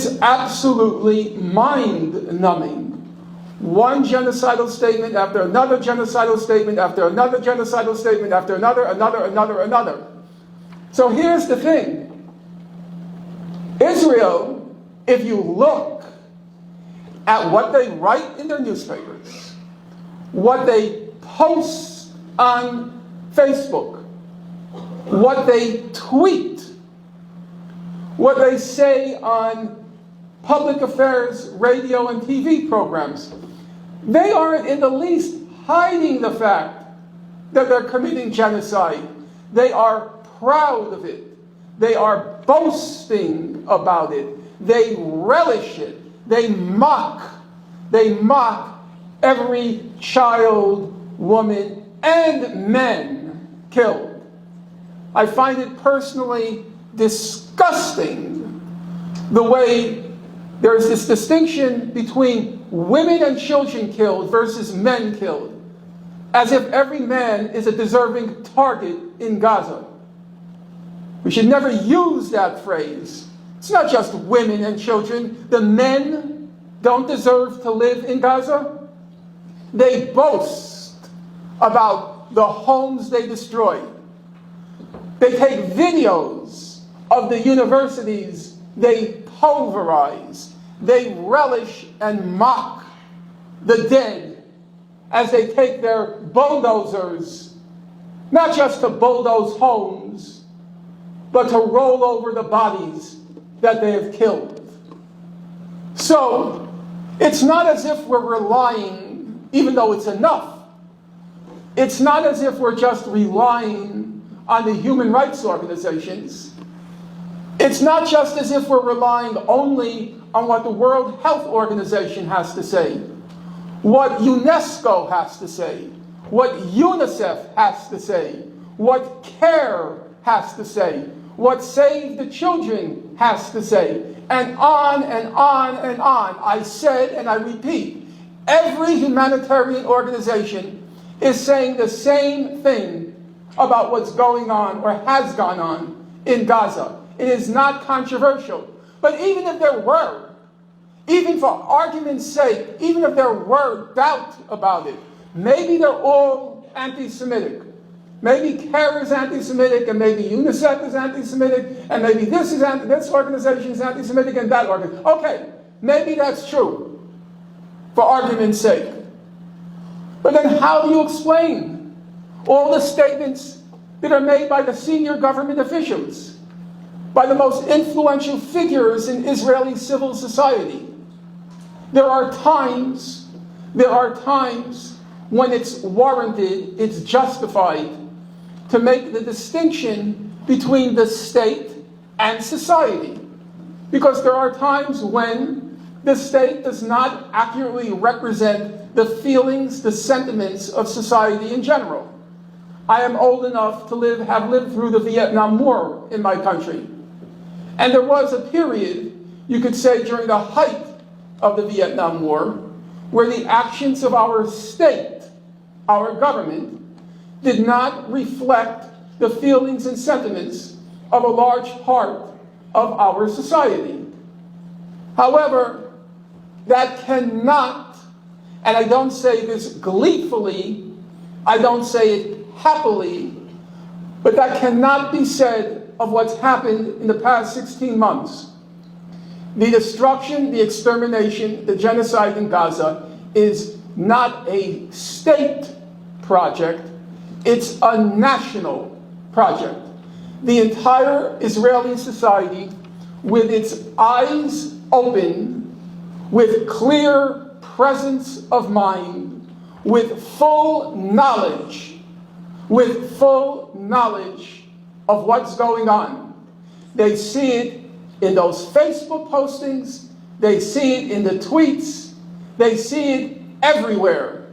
It's absolutely mind-numbing. One genocidal statement after another genocidal statement after another genocidal statement after another. So here's the thing. Israel, if you look at what they write in their newspapers, what they post on Facebook, what they tweet, what they say on public affairs, radio, and TV programs, they aren't in the least hiding the fact that they're committing genocide. They are proud of it. They are boasting about it. They relish it. They mock every child, woman, and men killed. I find it personally disgusting the way there's this distinction between women and children killed versus men killed, as if every man is a deserving target in Gaza. We should never use that phrase. It's not just women and children. The men don't deserve to live in Gaza. They boast about the homes they destroy. They take videos of the universities they pulverize. They relish and mock the dead as they take their bulldozers, not just to bulldoze homes, but to roll over the bodies that they have killed. So, it's not as if we're relying, even though it's enough, it's not as if we're just relying on the human rights organizations. It's not just as if we're relying only on what the World Health Organization has to say, what UNESCO has to say, what UNICEF has to say, what CARE has to say, what Save the Children has to say, and on and on and on. I said, and I repeat, every humanitarian organization is saying the same thing about what's going on or has gone on in Gaza. It is not controversial. But even if there were, even for argument's sake, even if there were doubt about it, maybe they're all anti-Semitic. Maybe CARE is anti-Semitic, and maybe UNICEF is anti-Semitic, and maybe this organization is anti-Semitic, and that organization. Okay, maybe that's true, for argument's sake. But then how do you explain all the statements that are made by the senior government officials, by the most influential figures in Israeli civil society? There are times when it's warranted, it's justified to make the distinction between the state and society. Because there are times when the state does not accurately represent the feelings, the sentiments of society in general. I am old enough to have lived through the Vietnam War in my country. And there was a period, you could say during the height of the Vietnam War, where the actions of our state, our government, did not reflect the feelings and sentiments of a large part of our society. However, that cannot, and I don't say this gleefully, I don't say it happily, but that cannot be said of what's happened in the past 16 months. The destruction, the extermination, the genocide in Gaza is not a state project, it's a national project. The entire Israeli society, with its eyes open, with clear presence of mind, with full knowledge of what's going on. They see it in those Facebook postings, they see it in the tweets, they see it everywhere.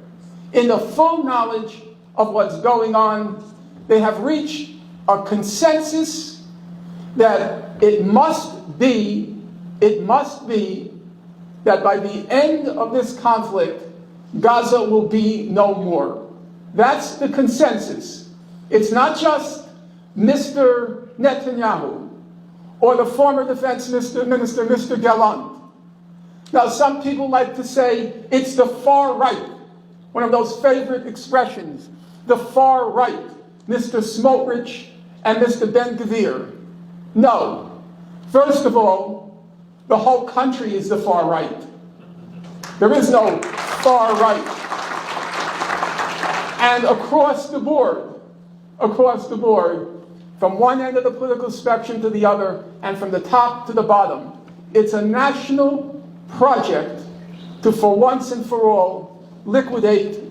In the full knowledge of what's going on, they have reached a consensus that it must be that by the end of this conflict, Gaza will be no more. That's the consensus. It's not just Mr. Netanyahu or the former defense minister, Mr. Gallant. Now, some people like to say it's the far right, one of those favorite expressions, the far right, Mr. Smotrich and Mr. Ben-Gvir. No. First of all, the whole country is the far right. There is no far right. And across the board, from one end of the political spectrum to the other, and from the top to the bottom, it's a national project to, for once and for all, liquidate